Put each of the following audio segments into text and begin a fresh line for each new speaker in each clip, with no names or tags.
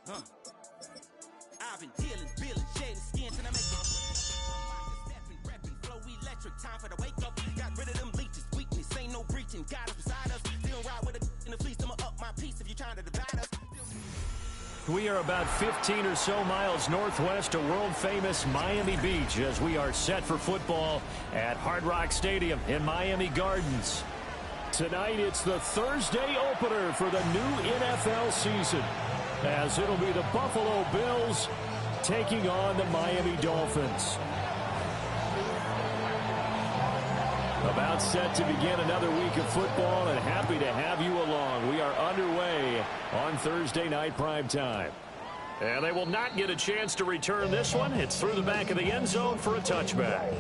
I've been dealing, billing, shedding skin till I make it. Stepping, repping, flow electric, time for the wake up. Got rid of them leeches, weakness, ain't no breaching. God is beside us. Still ride with a in the fleece, I'ma up my piece if you're trying to divide us.
We are about 15 or so miles northwest of world-famous Miami Beach as we are set for football at Hard Rock Stadium in Miami Gardens. Tonight, it's the Thursday opener for the new NFL season, as it'll be the Buffalo Bills taking on the Miami Dolphins. About set to begin another week of football, and happy to have you along. We are underway on Thursday night primetime. And they will not get a chance to return this one. It's through the back of the end zone for a touchback.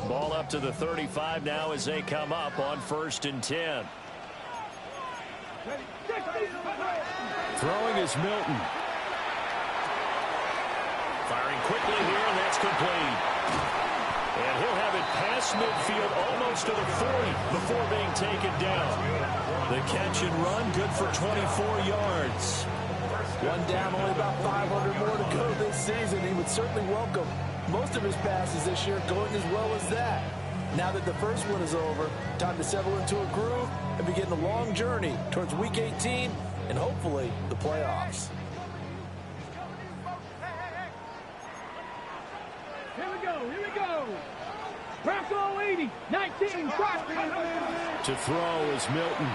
Ball up to the 35 now as they come up on 1st and 10. Throwing is Milton. Firing quickly here, and that's complete. And he'll have it past midfield almost to the 40 before being taken down. The catch and run good for 24 yards.
One down, only about 500 more to go this season. He would certainly welcome most of his passes this year going as well as that. Now that the first one is over, time to settle into a groove and begin the long journey towards Week 18 and hopefully the playoffs.
Here we go. Bronco 80, 19, start.
To throw is Milton.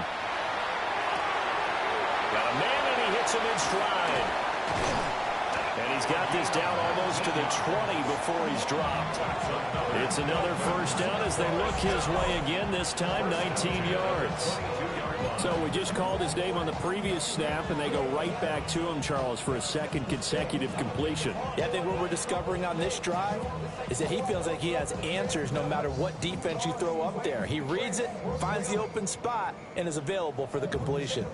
Got a man and he hits him in stride. And he's got this down almost to the 20 before he's dropped. It's another first down as they look his way again, this time 19 yards. So we just called his name on the previous snap, and they go right back to him, Charles, for a second consecutive completion.
Yeah, I think what we're discovering on this drive is that he feels like he has answers no matter what defense you throw up there. He reads it, finds the open spot, and is available for the completion.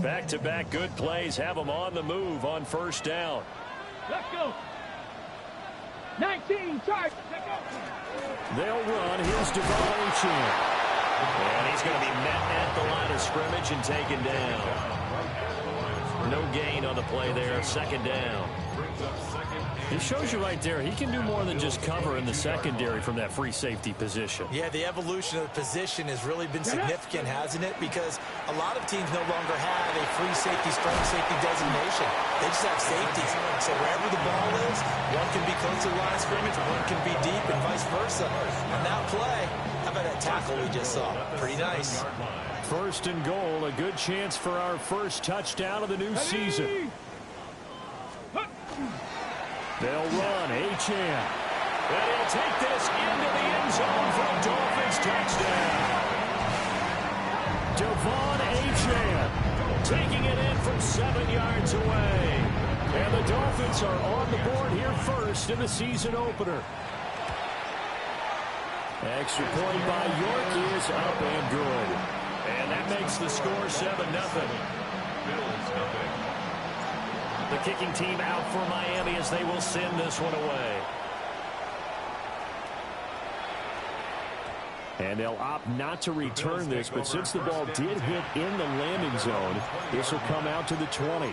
Back-to-back good plays have him on the move on first down.
Let's go. 19, charge.
They'll run. Here's Devon Achane. And he's going to be met at the line of scrimmage and taken down. No gain on the play there. Second down. It shows you right there, he can do more than just cover in the secondary from that free safety position.
Yeah, the evolution of the position has really been significant, hasn't it? Because a lot of teams no longer have a free safety, strong safety designation. They just have safeties. So wherever the ball is, one can be close to the line of scrimmage, one can be deep, and vice versa. On that play, how about that tackle we just saw? Pretty nice.
First and goal, a good chance for our first touchdown of the new season. They'll run, Achane. And he'll take this into the end zone for a Dolphins touchdown. Devon Achane taking it in from 7 yards away. And the Dolphins are on the board here first in the season opener. Extra point by York is up and good. And that makes the score 7-0. The kicking team out for Miami as they will send this one away. And they'll opt not to return this, but since the ball did hit in the landing zone, this will come out to the 20.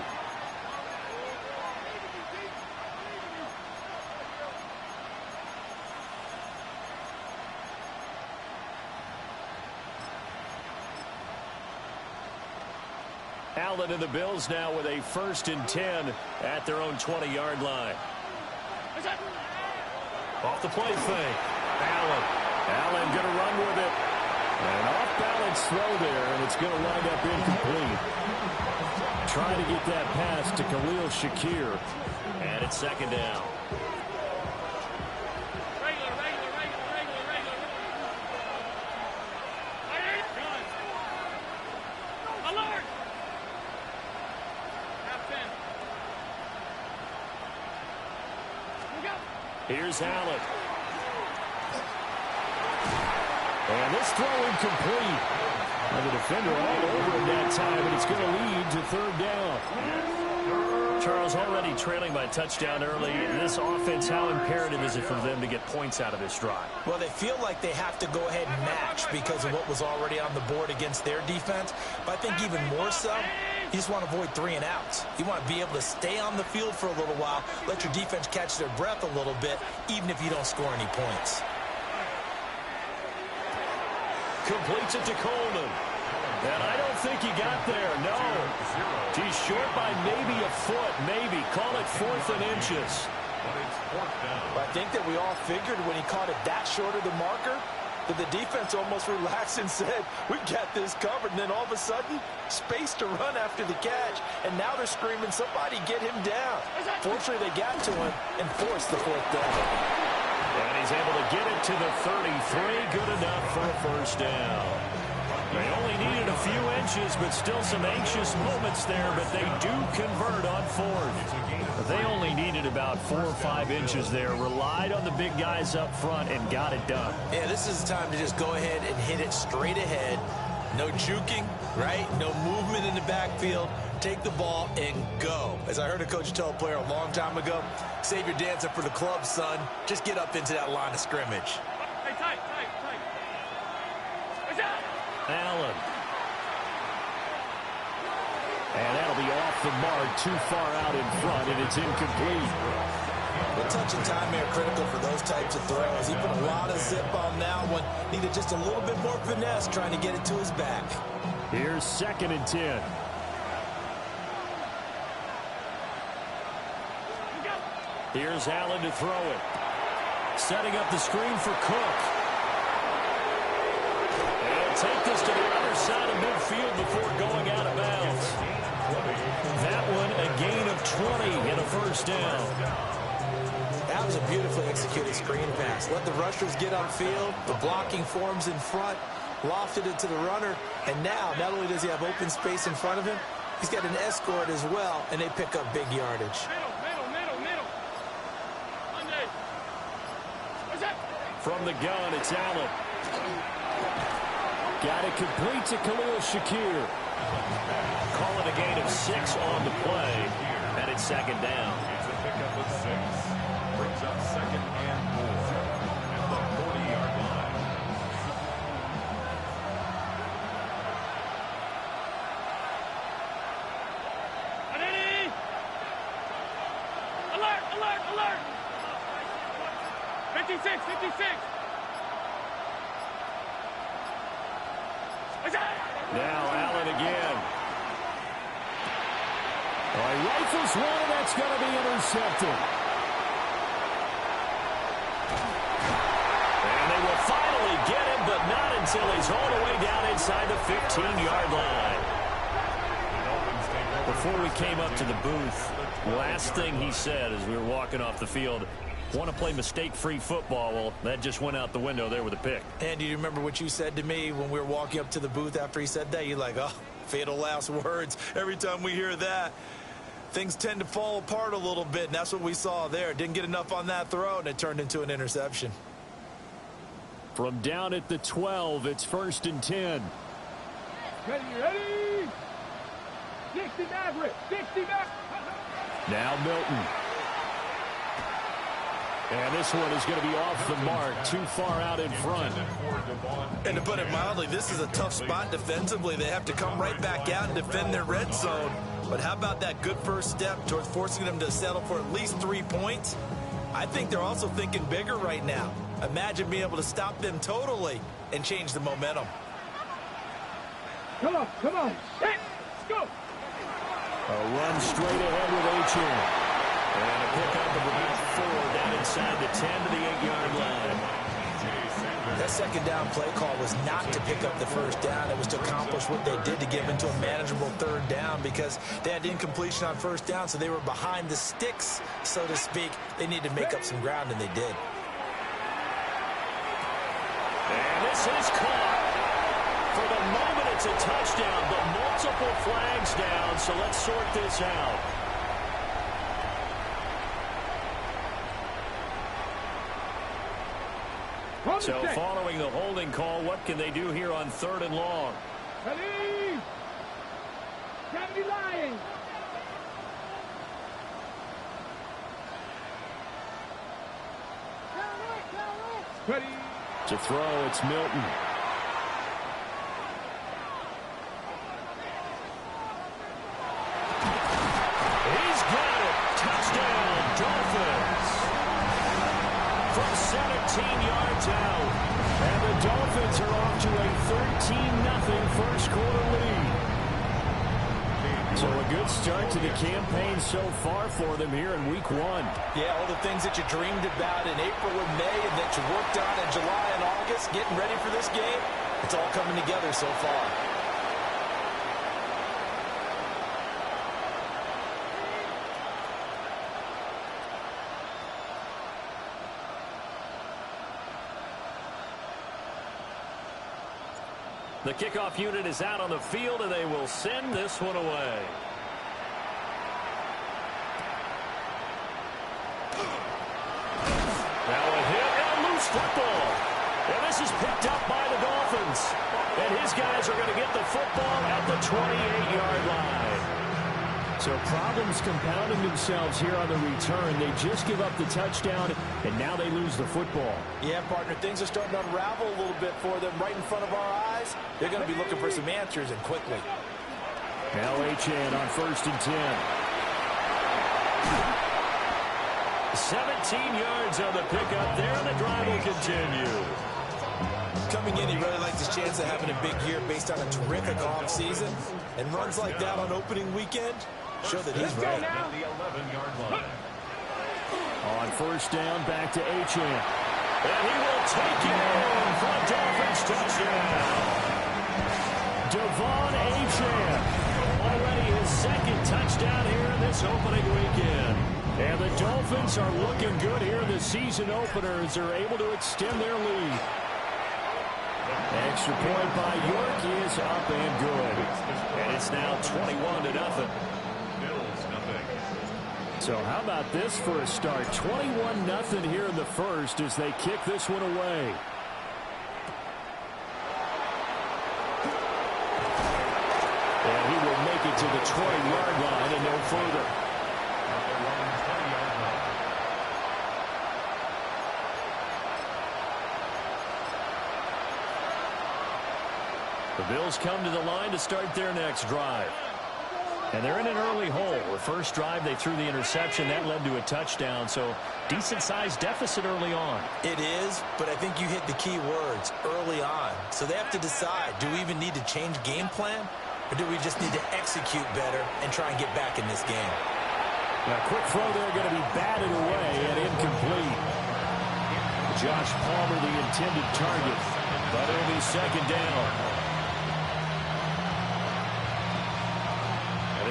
Allen and the Bills now with a 1st and 10 at their own 20-yard line. Off the play fake. Allen going to run with it. An off-balance throw there, and it's going to wind up incomplete. Trying to get that pass to Khalil Shakir. And it's second down. Here's Allen. And this throw incomplete. And the defender all over him that time, and it's going to lead to third down. Charles, already trailing by a touchdown early. This offense, how imperative is it for them to get points out of this drive?
Well, they feel like they have to go ahead and match because of what was already on the board against their defense. But I think even more so, you just want to avoid 3 and outs. You want to be able to stay on the field for a little while, let your defense catch their breath a little bit, even if you don't score any points.
Completes it to Coleman. And I don't think he got there, no. He's short by maybe a foot, maybe. Call it 4th and inches.
I think that we all figured when he caught it that short of the marker that the defense almost relaxed and said, we got this covered. And then all of a sudden, space to run after the catch. And now they're screaming, somebody get him down. Fortunately, they got to him and forced the 4th down.
And he's able to get it to the 33. Good enough for a first down. They only needed a few inches, but still some anxious moments there, but they do convert on 4th. They only needed about 4 or 5 inches there, relied on the big guys up front, and got it done.
Yeah, this is the time to just go ahead and hit it straight ahead. No juking, right? No movement in the backfield. Take the ball and go. As I heard a coach tell a player a long time ago, save your dancing for the club, son. Just get up into that line of scrimmage.
Hey, tight.
Allen. And that'll be off the mark, too far out in front, and it's incomplete.
The touch and time are critical for those types of throws. He put a lot of zip on that one. Needed just a little bit more finesse trying to get it to his back.
Here's 2nd and 10. Here's Allen to throw it. Setting up the screen for Cook. And take this to the other side of midfield before going out of bounds. That one a gain of 20 and a first down.
That was a beautifully executed screen pass. Let the rushers get upfield. The blocking forms in front. Lofted it to the runner. And now, not only does he have open space in front of him, he's got an escort as well, and they pick up big yardage.
Middle. Monday. What's that?
From the gun, it's Allen. Got it complete to Khalil Shakir. Call it a gain of 6 on the play, and it's 2nd down.
It's a pickup of 6. Brings up 2nd and 4 at the 40-yard line.
Ready? Alert! 56.
Now Allen again. All right, rifles one, and that's going to be intercepted. And they will finally get him, but not until he's all the way down inside the 15-yard line. Before we came up to the booth, last thing he said as we were walking off the field, want to play mistake-free football. Well, that just went out the window there with a pick.
And do you remember what you said to me when we were walking up to the booth after he said that? You're like, oh, fatal last words. Every time we hear that, things tend to fall apart a little bit, and that's what we saw there. Didn't get enough on that throw, and it turned into an interception.
From down at the 12, it's 1st and 10.
Ready? 60 Maverick.
Now Milton. And this one is going to be off the mark, too far out in front.
And to put it mildly, this is a tough spot defensively. They have to come right back out and defend their red zone. But how about that good first step towards forcing them to settle for at least 3 points? I think they're also thinking bigger right now. Imagine being able to stop them totally and change the momentum.
Come on. Let's go.
A run straight ahead with H.M. And a pickup of about 4 down inside the 10 to the 8-yard line.
That second down play call was not to pick up the first down. It was to accomplish what they did to get into a manageable 3rd down because they had incompletion on 1st down, so they were behind the sticks, so to speak. They needed to make up some ground, and they did.
And this is caught. For the moment, it's a touchdown, but multiple flags down, so let's sort this out. So following the holding call, what can they do here on 3rd and long?
Ready? Gravity lying. Ready?
To throw, it's Milton. He's got it. Touchdown, Dolphins. From 17 yards out. And the Dolphins are off to a 13-0 first quarter lead. So a good start to the campaign so far for them here in week 1.
Yeah, all the things that you dreamed about in April and May and that you worked on in July and August, getting ready for this game, it's all coming together so far.
The kickoff unit is out on the field, and they will send this one away. Now a hit and a loose football. And this is picked up by the Dolphins. And his guys are going to get the football at the 28-yard line. So problems compounding themselves here on the return. They just give up the touchdown, and now they lose the football.
Yeah, partner, things are starting to unravel a little bit for them right in front of our eyes. They're going to be looking for some answers, and quickly.
Now Achane on 1st and 10. 17 yards on the pickup there, and the drive will continue.
Coming in, he really likes his chance of having a big year based on a terrific offseason. And runs like that on opening weekend show that he's right.
At the 11-yard line.
On 1st down, back to Achane. And he will take it in for a Dolphins touchdown. Devon Achane, already his 2nd touchdown here in this opening weekend. And the Dolphins are looking good here in the season opener as they're able to extend their lead. Extra point by York is up and good. And it's now 21-0. So how about this for a start? 21-0 here in the first as they kick this one away. And he will make it to the 20-yard line and no further. The Bills come to the line to start their next drive. And they're in an early hole. The first drive, they threw the interception. That led to a touchdown, so decent-sized deficit early on.
It is, but I think you hit the key words, early on. So they have to decide, do we even need to change game plan, or do we just need to execute better and try and get back in this game?
A quick throw there going to be batted away and incomplete. Josh Palmer, the intended target, but it'll be 2nd down.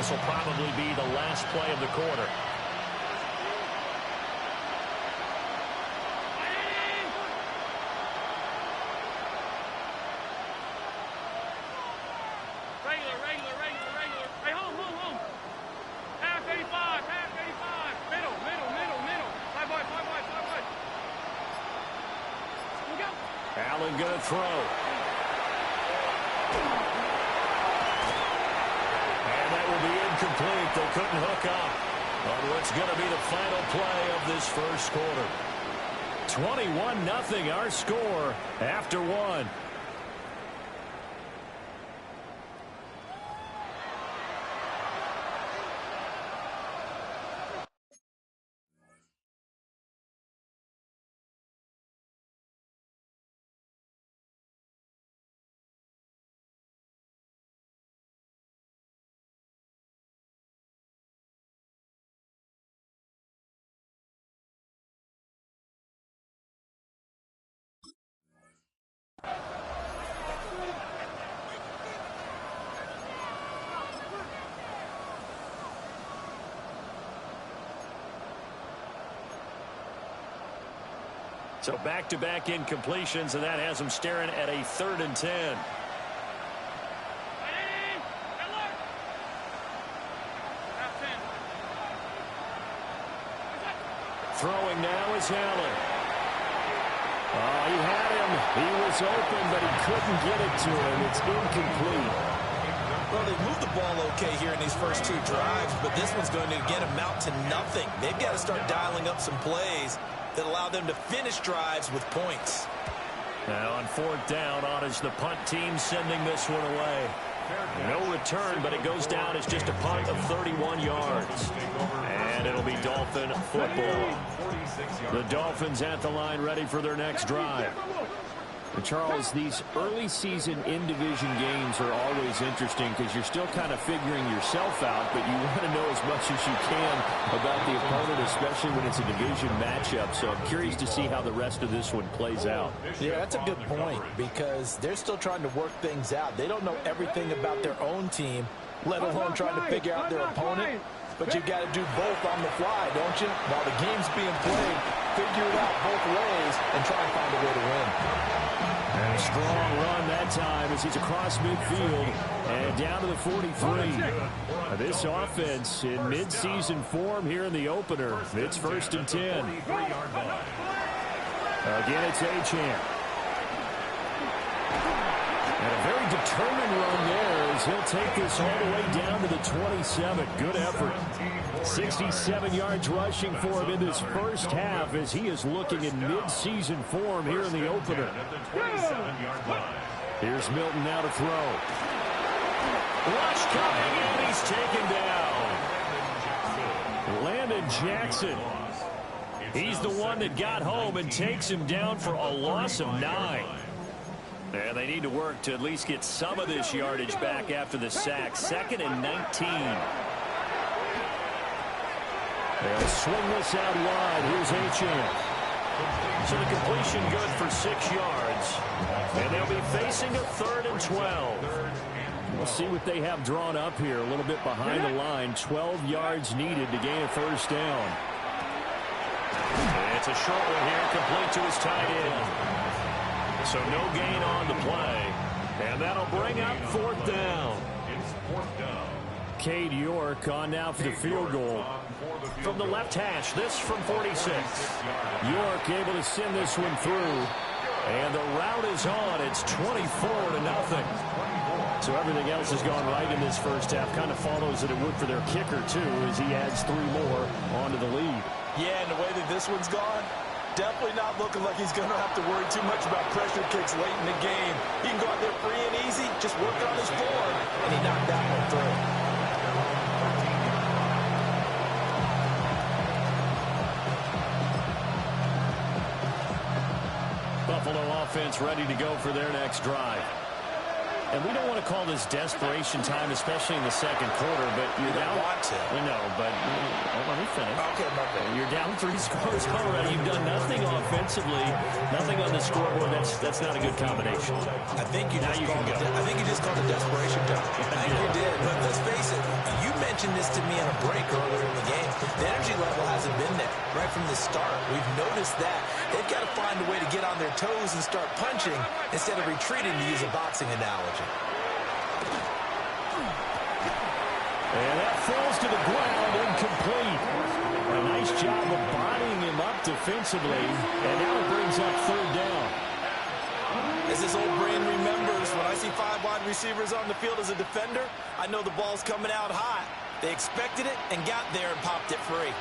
This will probably be the last play of the quarter.
Regular. Hey, home. Half 85. Middle. 5 wide. Here we go.
Allen going to throw. Incomplete. They couldn't hook up on what's going to be the final play of this first quarter. 21-0 our score after 1. So back-to-back incompletions, and that has them staring at a 3rd and 10. Throwing now is Allen. Oh, he had him. He was open, but he couldn't get it to him. It's incomplete.
Well, they moved the ball okay here in these first two drives, but this one's going to again amount to nothing. They've got to start dialing up some plays that allow them to finish drives with points.
Now on fourth down, on is the punt team sending this one away. No return, but it goes down as just a punt of 31 yards. And it'll be Dolphin football. The Dolphins at the line ready for their next drive. And Charles, these early season in-division games are always interesting because you're still kind of figuring yourself out, but you want to know as much as you can about the opponent, especially when it's a division matchup. So I'm curious to see how the rest of this one plays out.
Yeah, that's a good point because they're still trying to work things out. They don't know everything about their own team, let alone trying to figure out their opponent. But you've got to do both on the fly, don't you? While the game's being played, figure it out both ways and try and find a way to win.
And a strong run that time as he's across midfield and down to the 43. This offense in midseason form here in the opener. It's 1st and 10. Again, it's Achane. And a very determined run there as he'll take this all the way down to the 27. Good effort. 67 yards rushing for him in this first half as he is looking in mid-season form here in the opener. Here's Milton now to throw. Rush coming, and he's taken down. Landon Jackson. He's the one that got home and takes him down for a loss of 9. And they need to work to at least get some of this yardage back after the sack. 2nd and 19. They'll swing this out wide. Here's Achane. So the completion good for 6 yards. And they'll be facing a 3rd and 12. We'll see what they have drawn up here. A little bit behind the line. 12 yards needed to gain a first down. And it's a short one here, complete to his tight end. So no gain on the play. And that'll bring up 4th down. Cade York on now for the field goal. From the left hash, this from 46. York able to send this one through. And the route is on. It's 24-0. So everything else has gone right in this first half. Kind of follows that it would for their kicker, too, as he adds 3 more onto the lead.
Yeah, and the way that this one's gone, definitely not looking like he's going to have to worry too much about pressure kicks late in the game. He can go out there free and easy, just work on his form, and he knocked that one through.
Buffalo offense ready to go for their next drive. And we don't want to call this desperation time, especially in the second quarter, but you're down.
Want to.
We know, but let me finish.
Okay, okay.
You're down 3 scores already. You've done nothing offensively, nothing on the scoreboard. That's not a good combination.
I think you just called it desperation time. I think you did. But let's face it, you mentioned this to me in a break earlier in the game. The energy level hasn't been there right from the start. We've noticed that. They've got to find a way to get on their toes and start punching instead of retreating, to use a boxing analogy.
And that falls to the ground, incomplete. A nice job of bodying him up defensively, and now it brings up 3rd down.
As his old brain remembers, when I see 5 wide receivers on the field as a defender, I know the ball's coming out hot. They expected it and got there and popped it free.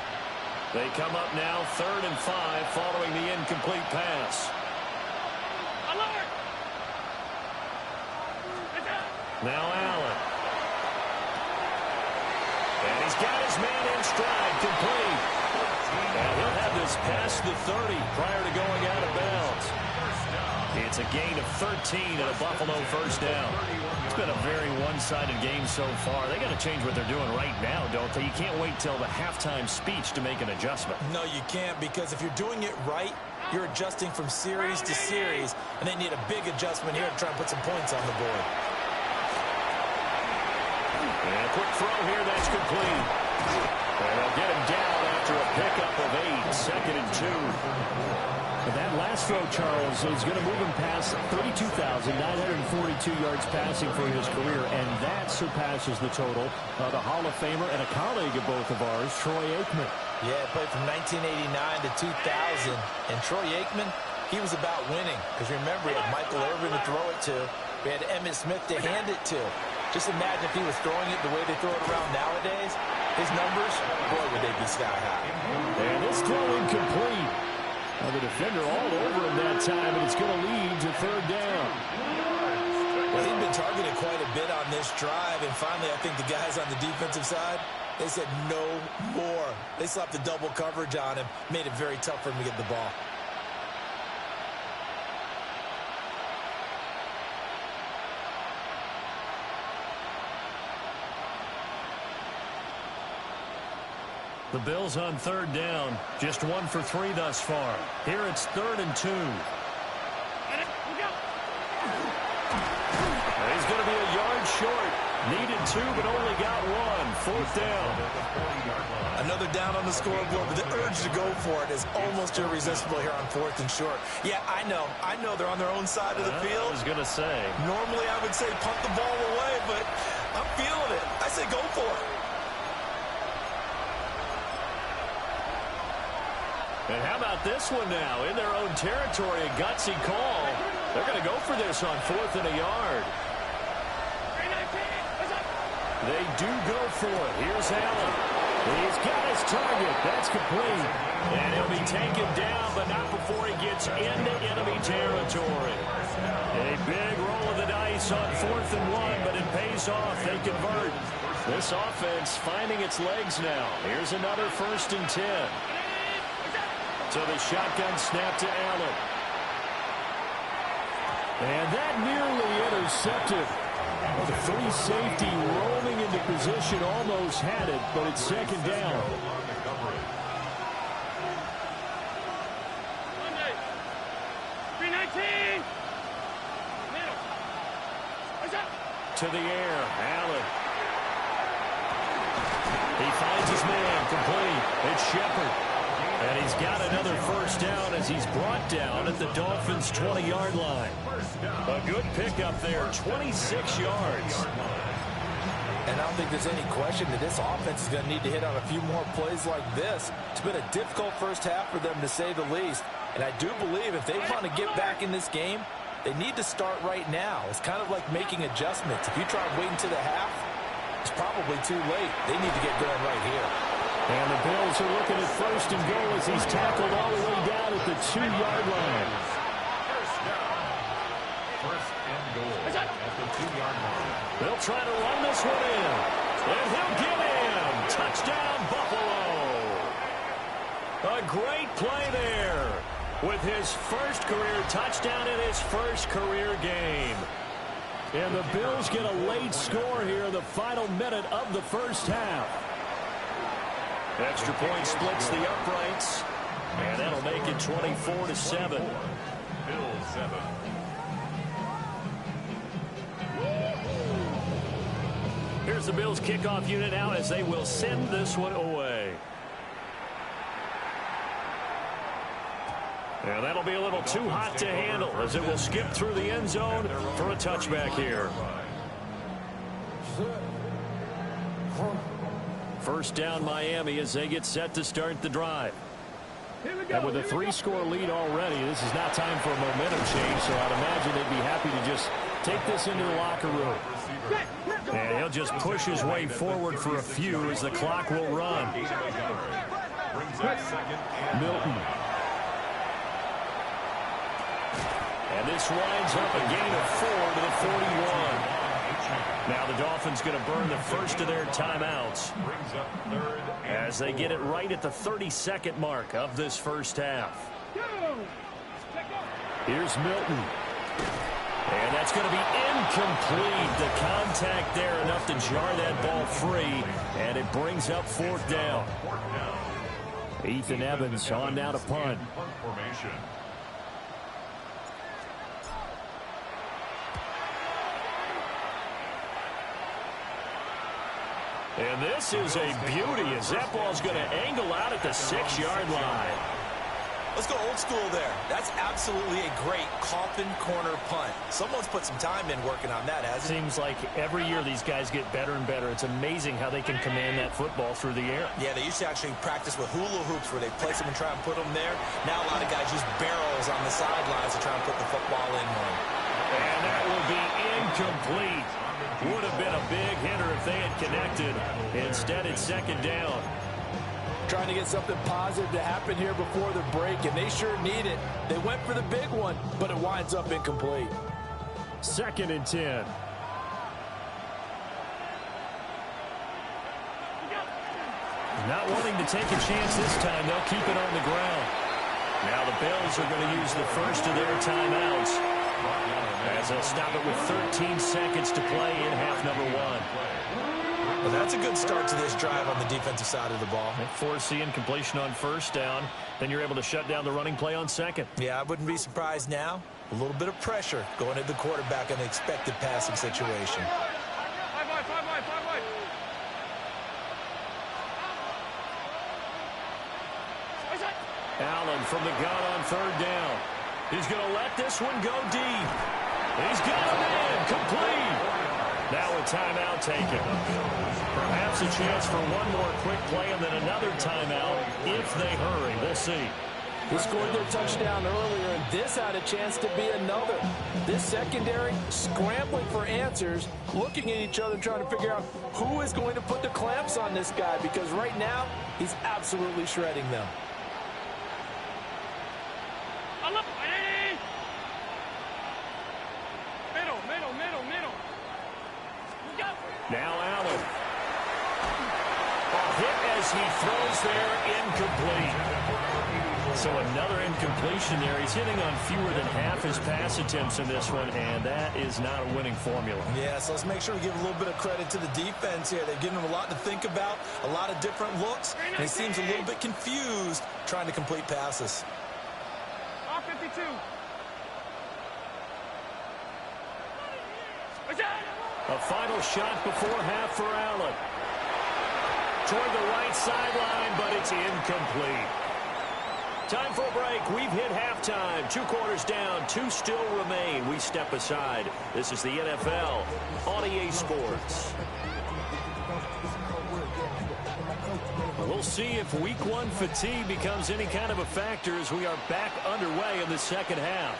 They come up now 3rd and 5 following the incomplete pass. Now Allen. And he's got his man in stride, complete. And he'll have this past the 30 prior to going out of bounds. It's a gain of 13 and a Buffalo first down. It's been a very one-sided game so far. They got to change what they're doing right now, don't they? You can't wait till the halftime speech to make an adjustment.
No, you can't, because if you're doing it right, you're adjusting from series to series, and they need a big adjustment here to try and put some points on the board.
And a quick throw here, that's complete. And they'll get him down after a pickup of 8, 2nd and 2. But that last throw, Charles, is going to move him past 32,942 yards passing for his career, and that surpasses the total of the Hall of Famer and a colleague of both of ours, Troy Aikman.
Yeah, played from 1989 to 2000, and Troy Aikman, he was about winning. Because remember, he had Michael Irvin to throw it to. We had Emmitt Smith to hand it to. Just imagine if he was throwing it the way they throw it around nowadays. His numbers, boy, would they be sky high.
And this throw incomplete. Well, the defender all over him that time, and it's going to lead to third down.
Well, he'd been targeted quite a bit on this drive, and finally I think the guys on the defensive side, they said no more. They slapped the double coverage on him, made it very tough for him to get the ball.
The Bills on third down, just 1 for 3 thus far. Here it's 3rd and 2. He's going to be a yard short. Needed 2, but only got 1. 4th down.
Another down on the scoreboard, but the urge to go for it is almost irresistible here on 4th and short. Yeah, I know they're on their own side of the field.
I was going to say.
Normally I would say punt the ball away, but I'm feeling it. I say go for it.
And how about this one now? In their own territory, a gutsy call. They're going to go for this on 4th and a yard. They do go for it. Here's Allen. He's got his target. That's complete. And he'll be taken down, but not before he gets into enemy territory. A big roll of the dice on 4th and 1, but it pays off. They convert. This offense finding its legs now. Here's another 1st and 10. So the shotgun snap to Allen. And that nearly intercepted. The free safety rolling into position, almost had it, but it's 2nd down.
Monday. 319. Middle. What's up?
To the air, Allen. He finds his man, complete. It's Shepard. And he's got another 1st down as he's brought down at the Dolphins' 20-yard line. A good pickup there, 26 yards.
And I don't think there's any question that this offense is going to need to hit on a few more plays like this. It's been a difficult first half for them, to say the least. And I do believe if they want to get back in this game, they need to start right now. It's kind of like making adjustments. If you try waiting to the half, it's probably too late. They need to get going right here.
And the Bills are looking at 1st and goal as he's tackled all the way down at the 2-yard line.
First and goal at the 2-yard line.
They'll try to run this one in. And he'll get in. Touchdown, Buffalo. A great play there with his first career touchdown in his first career game. And the Bills get a late score here in the final minute of the first half. Extra point splits the uprights, and that'll make it 24-7.
Bills 7.
Here's the Bills kickoff unit now as they will send this one away. And that'll be a little too hot to handle as it will skip through the end zone for a touchback here. 1st down Miami as they get set to start the drive. And with a 3-score lead already, this is not time for a momentum change, so I'd imagine they'd be happy to just take this into the locker room. And he'll just push his way forward for a few as the clock will run. Milton. And this winds up a gain of 4 to the 41. Now the Dolphins going to burn the first of their timeouts as they get it right at the 32nd mark of this first half. Here's Milton. And that's going to be incomplete. The contact there enough to jar that ball free, and it brings up 4th down. Ethan Evans on now to punt. And this is a beauty as that ball's going to angle out at the 6-yard line.
Let's go old school there. That's absolutely a great coffin corner punt. Someone's put some time in working on that, hasn't it?
Seems like every year these guys get better and better. It's amazing how they can command that football through the air.
Yeah, they used to actually practice with hula hoops where they place them and try and put them there. Now a lot of guys use barrels on the sidelines to try and put the football in one.
And that will be incomplete. Would have been a big hitter if they had connected. Instead, it's second down.
Trying to get something positive to happen here before the break, and they sure need it. They went for the big one, but it winds up incomplete.
2nd and 10. Not wanting to take a chance this time. They'll keep it on the ground. Now the Bills are going to use the first of their timeouts, as they'll stop it with 13 seconds to play in half number 1.
Well, that's a good start to this drive on the defensive side of the ball.
Force the incompletion on first down. Then you're able to shut down the running play on second.
Yeah, I wouldn't be surprised now. A little bit of pressure going to the quarterback in the expected passing situation.
Five wide.
Allen from the gun on third down. He's going to let this one go deep. He's got it in. Complete. Now a timeout taken. Perhaps a chance for one more quick play and then another timeout if they hurry. We'll see.
They scored their touchdown earlier, and this had a chance to be another. This secondary scrambling for answers, looking at each other, trying to figure out who is going to put the clamps on this guy, because right now he's absolutely shredding them.
Now Allen. A hit as he throws there, incomplete. So another incompletion there. He's hitting on fewer than half his pass attempts in this one, and that is not a winning formula.
Yeah, so let's make sure we give a little bit of credit to the defense here. They've given him a lot to think about, a lot of different looks, and he seems a little bit confused trying to complete passes.
R52.
A final shot before half for Allen. Toward the right sideline, but it's incomplete. Time for a break. We've hit halftime. 2 quarters down. 2 still remain. We step aside. This is the NFL on EA Sports. We'll see if Week 1 fatigue becomes any kind of a factor as we are back underway in the second half.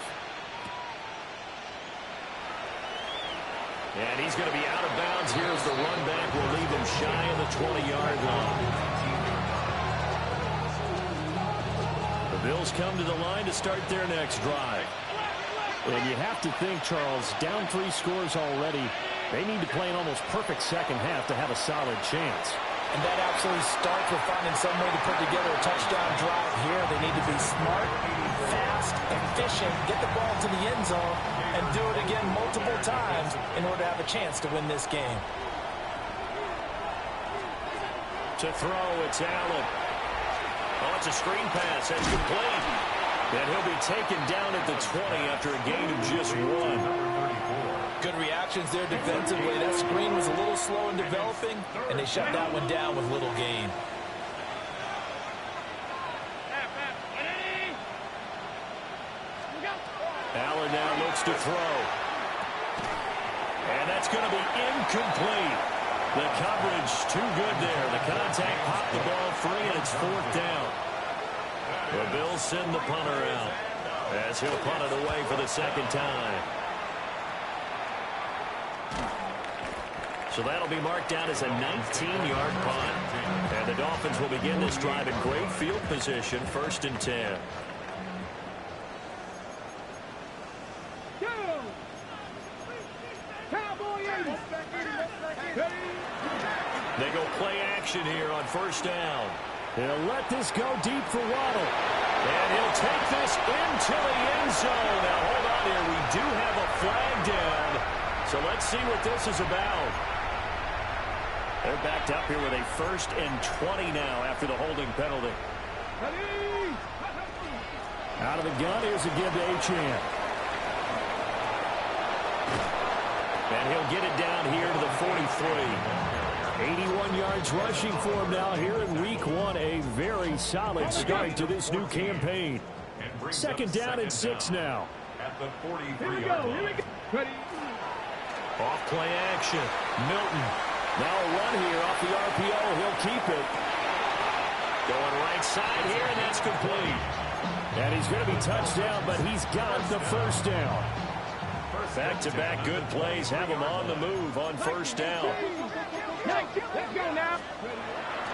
And he's going to be out of bounds here as the run back will leave him shy of the 20-yard line. The Bills come to the line to start their next drive. And you have to think, Charles, down 3 scores already. They need to play an almost perfect second half to have a solid chance.
And that absolutely starts with finding some way to put together a touchdown drive here. They need to be smart, fast, efficient, get the ball to the end zone, and do it again multiple times in order to have a chance to win this game.
To throw, it's Allen. Oh, it's a screen pass. That's complete. And he'll be taken down at the 20 after a gain of just 1.
Good reactions there defensively. That screen was a little slow in developing, and they shut that one down with little gain.
Allen now looks to throw. And that's going to be incomplete. The coverage too good there. The contact popped the ball free, and it's 4th down. The Bills send the punter out as he'll punt it away for the second time. So that'll be marked down as a 19-yard punt. And the Dolphins will begin this drive in great field position, 1st and 10. They go play action here on 1st down. He'll let this go deep for Waddle. And he'll take this into the end zone. Now, hold on here. We do have a flag down. So let's see what this is about. They're backed up here with a 1st and 20 now after the holding penalty. Out of the gun, here's a give to Achane. And he'll get it down here to the 43. 81 yards rushing for him now here in Week 1. A very solid start to this new campaign. Second down and 6 now.
At the 43-yard line.
Ready.
Off play action. Milton. Now a run here off the RPO. He'll keep it. Going right side here, and that's complete. And he's going to be touchdown, but he's got the first down. Back-to-back good plays have him on the move on first down.
Let's go now.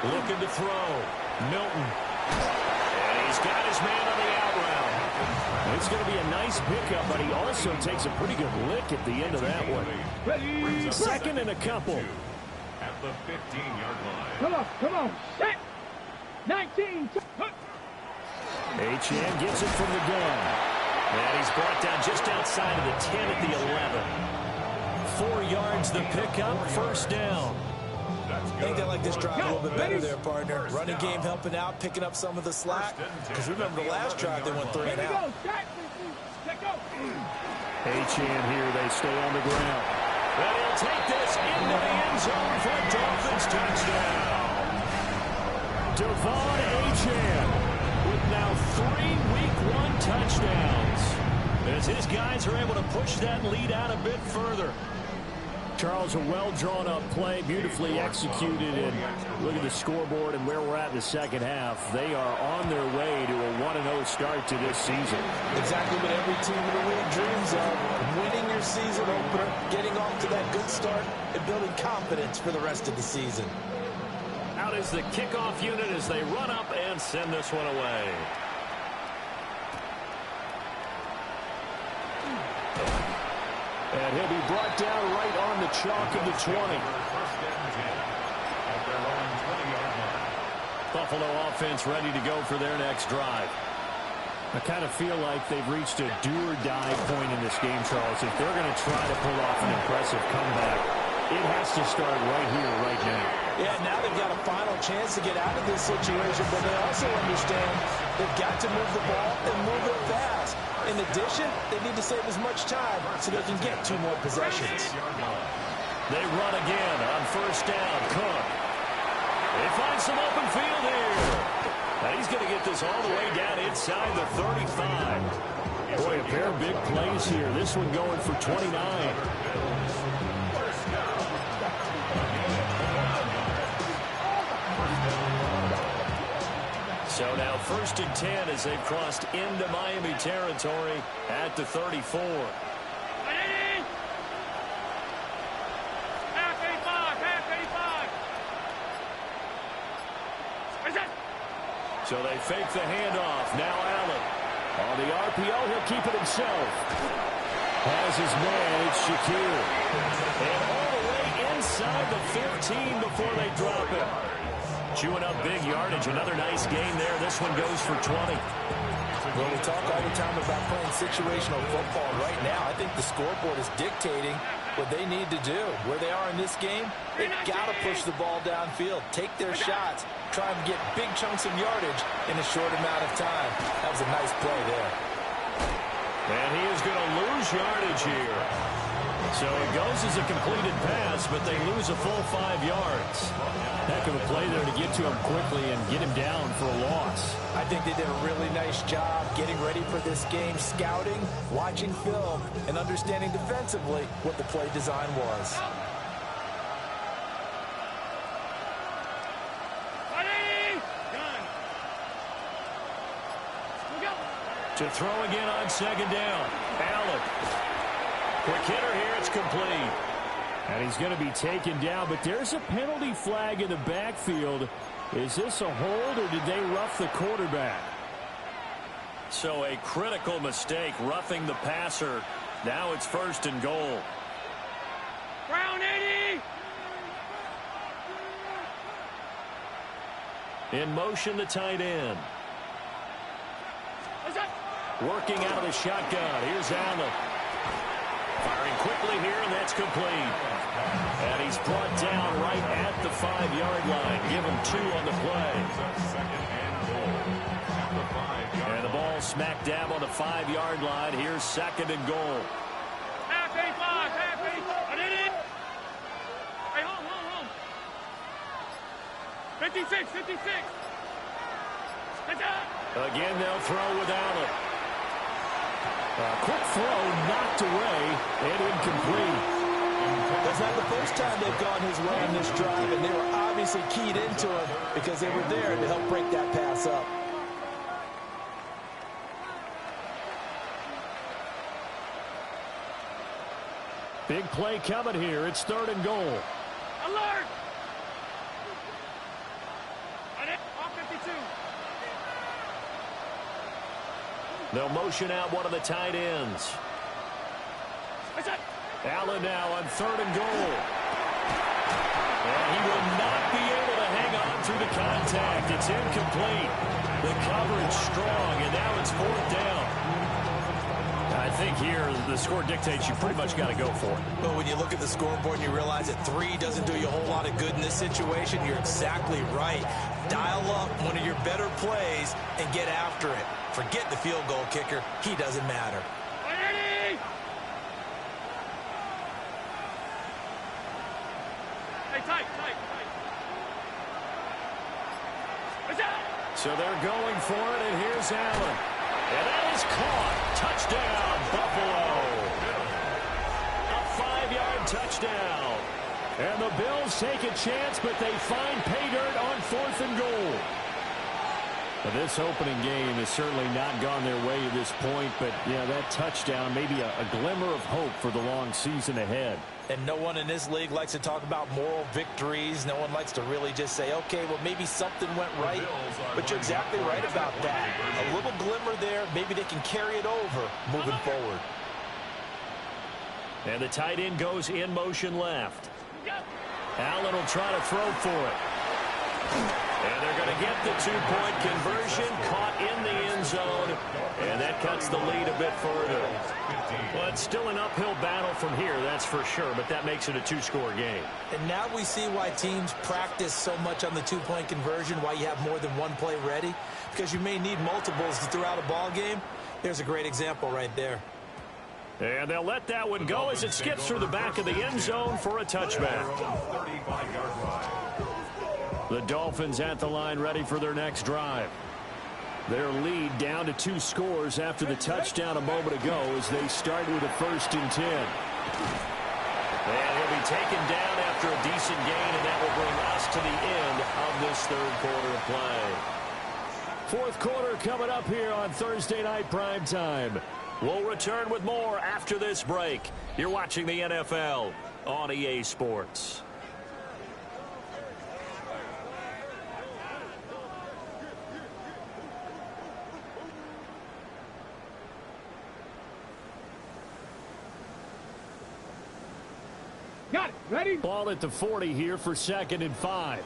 Looking to throw. Milton. And he's got his man on the out route. It's going to be a nice pickup, but he also takes a pretty good lick at the end of that one.
Ready.
Second and a couple.
At the 15-yard line.
Come on. Set. 19.
Achane gets it from the gun. And he's brought down just outside of the 10 at the 11. 4 yards the pickup, first down.
I think they like this drive a little bit better there, partner. Running game helping out, picking up some of the slack. Because remember the last drive they went 3 and out.
Achane here, they stay on the ground. And he'll take this into the end zone for a Dolphins touchdown. Devon Achane with now 3 Week 1 touchdowns. As his guys are able to push that lead out a bit further. Charles, a well-drawn-up play, beautifully executed, and look at the scoreboard and where we're at in the second half. They are on their way to a 1-0 start to this season.
Exactly what every team in the league dreams of. Winning your season opener, getting off to that good start, and building confidence for the rest of the season.
Out is the kickoff unit as they run up and send this one away. And he'll be brought down right on the chalk of the 20. Buffalo offense ready to go for their next drive. I kind of feel like they've reached a do-or-die point in this game, Charles. If they're going to try to pull off an impressive comeback, it has to start right here, right now.
Yeah, now they've got a final chance to get out of this situation, but they also understand they've got to move the ball and move it fast. In addition, they need to save as much time so they can get 2 more possessions.
They run again on first down. Cook. They find some open field here. And he's going to get this all the way down inside the 35. Boy, a pair of big plays here. This one going for 29. So now first and 10 as they've crossed into Miami territory at the 34. So they fake the handoff. Now Allen. On the RPO, he'll keep it himself. Has his man, it's Shakir. And all the way inside the 15 before they drop it. Chewing up big yardage. Another nice gain there. This one goes for 20.
Well, we talk all the time about playing situational football. Right now, I think the scoreboard is dictating what they need to do. Where they are in this game, they've got to push the ball downfield, take their shots, try and get big chunks of yardage in a short amount of time. That was a nice play there.
And he is going to lose yardage here. So it goes as a completed pass, but they lose a full 5 yards. Heck of a play there to get to him quickly and get him down for a loss.
I think they did a really nice job getting ready for this game, scouting, watching film, and understanding defensively what the play design was.
To throw again on second down. Allen. Quick hitter here. It's complete. And he's going to be taken down, but there's a penalty flag in the backfield. Is this a hold, or did they rough the quarterback? So a critical mistake, roughing the passer. Now it's first and goal.
Brown 80.
In motion, the tight end. Working out of the shotgun. Here's Allen. Firing quickly here, and that's complete. And he's brought down right at the 5-yard line. Give him 2 on the play. And the ball smack dab on the 5-yard line. Here's second and goal.
Half 85, half 85. I did it. Hey, hold. 56.
Again, they'll throw with Allen. Quick throw knocked away and incomplete.
That's not the first time they've gone his way on this drive, and they were obviously keyed into him because they were there to help break that pass up.
Big play coming here. It's 3rd and goal.
Alert! Off 52.
They'll motion out one of the tight ends. Allen now on 3rd and goal. And he will not be able to hang on through the contact. It's incomplete. The coverage strong, and now it's 4th down. I think here the score dictates you pretty much got to go for it.
But when you look at the scoreboard and you realize that 3 doesn't do you a whole lot of good in this situation, you're exactly right. Dial up one of your better plays and get after it. Forget the field goal kicker. He doesn't matter.
Ready? Hey, tight.
So they're going for it, and here's Allen. And that is caught. Touchdown, Buffalo. A 5-yard touchdown. And the Bills take a chance, but they find pay dirt on 4th and goal. But this opening game has certainly not gone their way at this point, but, yeah, that touchdown, maybe a glimmer of hope for the long season ahead.
And no one in this league likes to talk about moral victories. No one likes to really just say, okay, well, maybe something went right. But you're exactly right about that. A little glimmer there. Maybe they can carry it over moving forward.
And the tight end goes in motion left. Allen will try to throw for it. And they're going to get the 2-point conversion, caught in the end zone, and that cuts the lead a bit further. Well, it's still an uphill battle from here, that's for sure, but that makes it a 2-score game.
And now we see why teams practice so much on the 2-point conversion, why you have more than one play ready, because you may need multiples throughout a ball game. There's a great example right there.
And they'll let that one go as it skips through the back of the end zone for a touchback. The Dolphins at the line ready for their next drive. Their lead down to 2 scores after the touchdown a moment ago as they start with a 1st and 10. And he'll be taken down after a decent gain, and that will bring us to the end of this 3rd quarter of play. 4th quarter coming up here on Thursday Night Primetime. We'll return with more after this break. You're watching the NFL on EA Sports.
Got it. Ready?
Ball at the 40 here for 2nd and 5.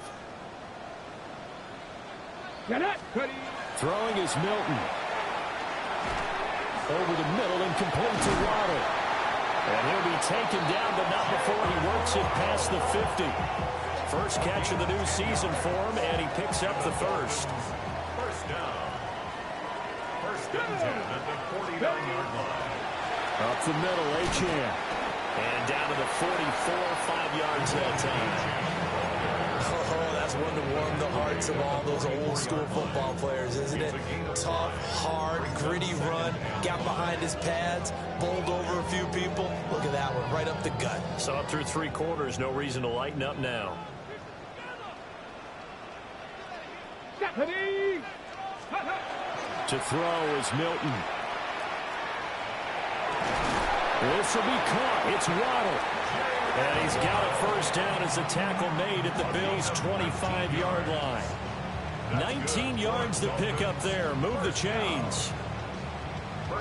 Get it. Ready.
Throwing is Milton. Over the middle and complete to Waddle. And he'll be taken down, but not before he works it past the 50. First catch of the new season for him, and he picks up the first.
First down. 1st and 10 at the 49-yard line.
Up the middle, Achane. And down to the 44, 5 yards that time.
Oh, that's one to warm the hearts of all those old school football players, isn't it? Tough, hard, gritty run, got behind his pads, bowled over a few people. Look at that one, right up the gut.
Saw it through 3 quarters, no reason to lighten up now.
Ready.
To throw is Milton. This will be caught. It's Waddle. And he's got a first down as a tackle made at the Bills' 25-yard line. 19 yards to pick up there. Move the chains.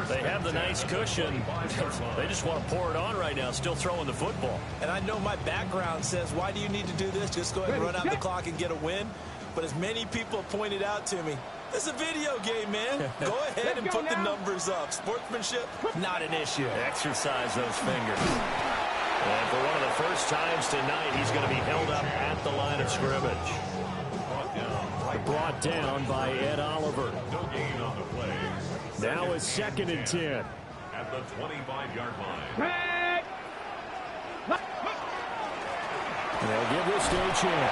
They have the nice cushion. They just want to pour it on right now, still throwing the football.
And I know my background says, why do you need to do this? Just go ahead and run out the clock and get a win. But as many people pointed out to me, it's a video game, man. Go ahead and put the numbers up. Sportsmanship, not an issue.
Exercise those fingers. And for one of the first times tonight, he's going to be held up at the line of scrimmage. Brought down by Ed Oliver.
No gain on the play.
Now it's 2nd and 10.
At the 25-yard line.
They'll give this to Achane.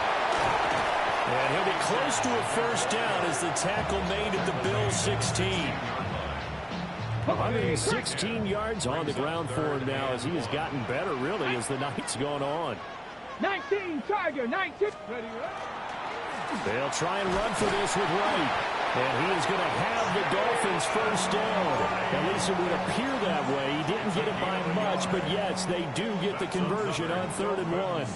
And he'll be close to a first down as the tackle made at the Bills' 16. 116 yards on the ground for him now as he has gotten better, really, as the night's gone on.
19, Tiger, 19.
They'll try and run for this with Wright. And he is going to have the Dolphins first down. At least it would appear that way. He didn't get it by much, but yes, they do get the conversion on 3rd and 1.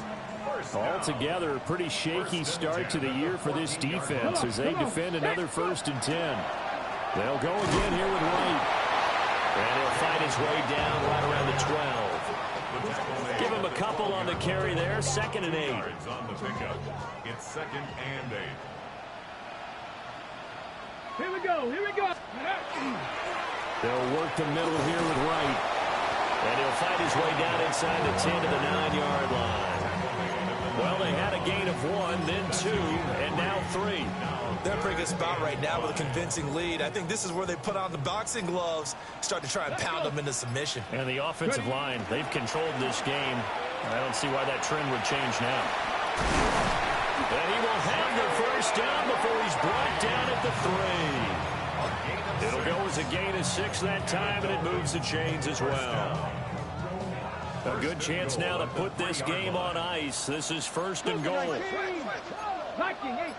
Altogether, a pretty shaky start to the year for this defense as they defend another 1st and 10. They'll go again here with Wright. And he'll fight his way down right around the 12. Give him a couple on the carry there. 2nd and 8.
On the pickup. It's 2nd and 8.
Here we go, here we go.
They'll work the middle here with Wright. And he'll fight his way down inside the 10 to the 9-yard line. Well, they had a gain of 1, then 2, and now 3.
They're in a pretty good spot right now with a convincing lead. I think this is where they put on the boxing gloves, start to try and pound them into submission.
And the offensive line, they've controlled this game. I don't see why that trend would change now. And he will have the first down before he's brought down at the 3. It'll go as a gain of 6 that time, and it moves the chains as well. A good chance now to put this game on ice. This is 1st and goal.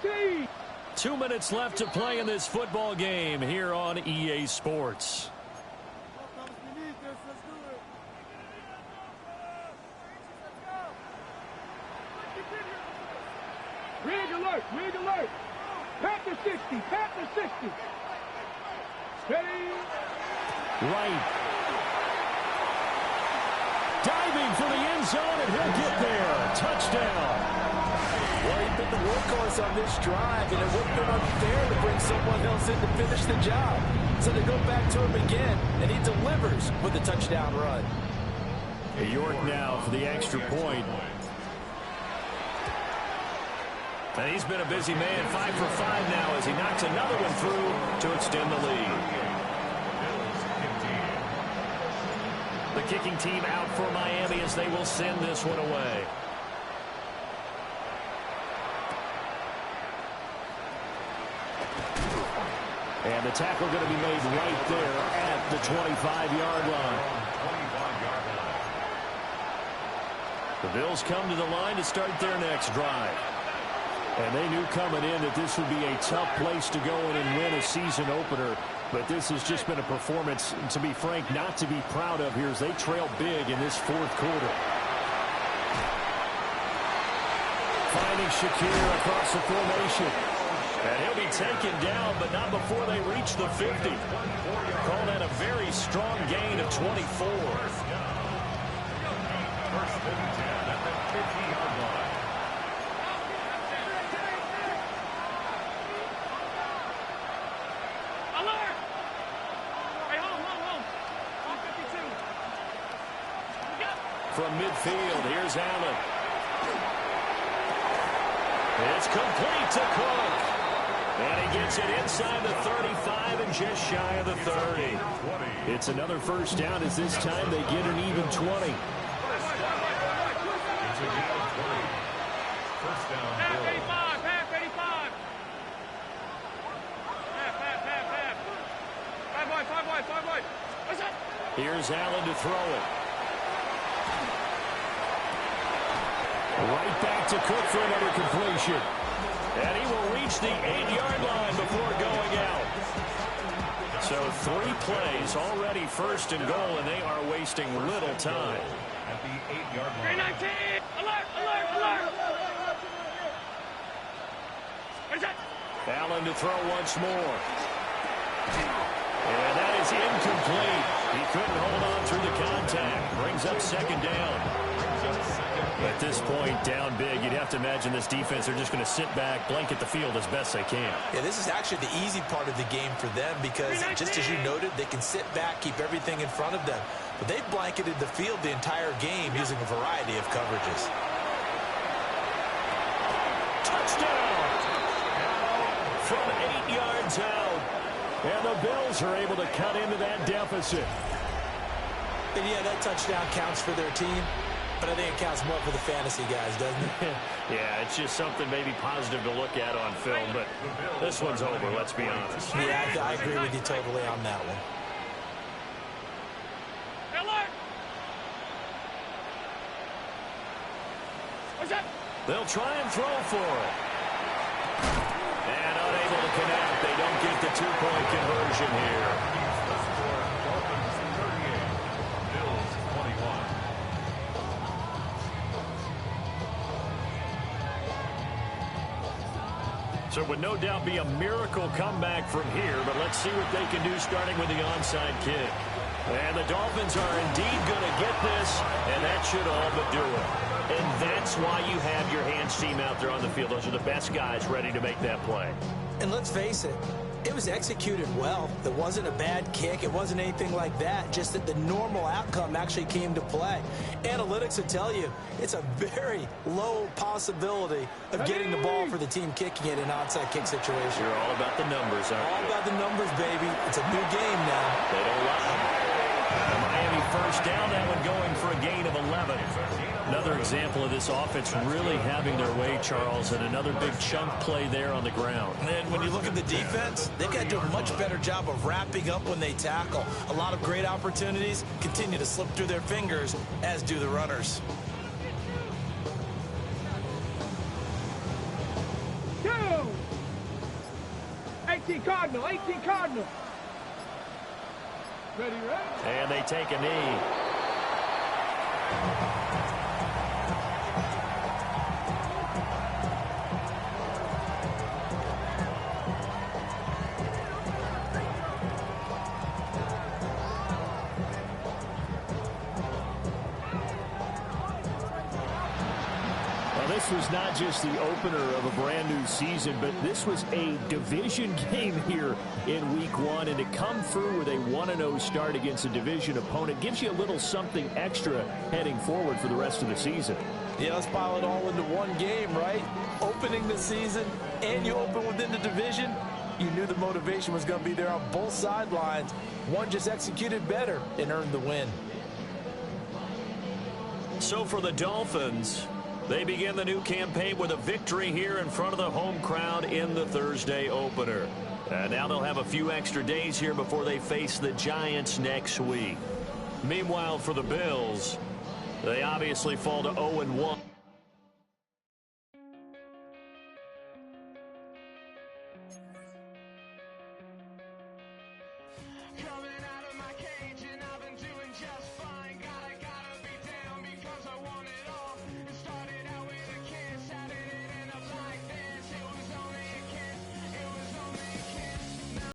18.
2 minutes left to play in this football game here on EA Sports.
Rig alert, rig alert. Panther 60, Panther 60. Steady.
Right. Diving for the end zone, and he'll get there. Touchdown.
Well, he's been the workhorse on this drive, and it would have been unfair to bring someone else in to finish the job. So they go back to him again, and he delivers with a touchdown run.
York now for the extra point. And he's been a busy man, 5 for 5 now as he knocks another one through to extend the lead. The kicking team out for Miami as they will send this one away. And the tackle going to be made right there at the 25-yard line. The Bills come to the line to start their next drive. And they knew coming in that this would be a tough place to go in and win a season opener. But this has just been a performance, to be frank, not to be proud of here as they trail big in this 4th quarter. Finding Shakir across the formation. And he'll be taken down, but not before they reach the 50. Call that a very strong gain of 24.
First and 10 at the 50-yard line.
Alert! Hey, hold. 152.
From midfield, here's Allen. It's complete to Cook. And he gets it inside the 35 and just shy of the 30. It's another first down as this time they get an even 20.
First down.
Half 85, half 85. Half. 5 wide. What's that?
Here's Allen to throw it. Right back to Cook for another completion. And he will reach the 8-yard line before going out. So 3 plays already 1st and goal, and they are wasting little time.
At the 8-yard line.
319. Alert. What's that?
Allen to throw once more. And that is incomplete. He couldn't hold on through the contact. Brings up 2nd down. At this point, down big, you'd have to imagine this defense are just going to sit back, blanket the field as best they can.
Yeah, this is actually the easy part of the game for them because, just as you noted, they can sit back, keep everything in front of them. But they've blanketed the field the entire game using a variety of coverages.
Touchdown! From 8 yards out. And the Bills are able to cut into that deficit.
And yeah, that touchdown counts for their team. But I think it counts more for the fantasy guys, doesn't it?
Yeah, it's just something maybe positive to look at on film, but this one's over, let's be honest.
Yeah, I agree with you totally on that one.
alert! What's that?
They'll try and throw for it. And unable to connect. They don't get the two-point conversion here.
The score, Dolphins 38, Bills 21.
So it would no doubt be a miracle comeback from here, but let's see what they can do starting with the onside kick. And the Dolphins are indeed going to get this, and that should all but do it. And that's why you have your hands team out there on the field. Those are the best guys ready to make that play.
And let's face it, it was executed well. It wasn't a bad kick. It wasn't anything like that. Just that the normal outcome actually came to play. Analytics will tell you it's a very low possibility of getting the ball for the team kicking it in an onside kick situation.
You're all about the numbers, aren't you?
All about the numbers, baby. It's a new game now.
They don't lie. The Miami first down, that one going for a gain of 11. Another example of this offense really having their way, Charles, and another big chunk play there on the ground.
And when you look at the defense, they've got to do a much better job of wrapping up when they tackle. A lot of great opportunities continue to slip through their fingers, as do the runners.
Go! 18 Cardinal, 18 Cardinal. Ready, right?
And they take a knee. This was not just the opener of a brand new season, but this was a division game here in week one, and to come through with a 1-0 start against a division opponent gives you a little something extra heading forward for the rest of the season.
Yeah, let's pile it all into one game, right? Opening the season, and you open within the division. You knew the motivation was going to be there on both sidelines. One just executed better and earned the win.
So for the Dolphins, they begin the new campaign with a victory here in front of the home crowd in the Thursday opener. And now they'll have a few extra days here before they face the Giants next week. Meanwhile, for the Bills, they obviously fall to 0-1.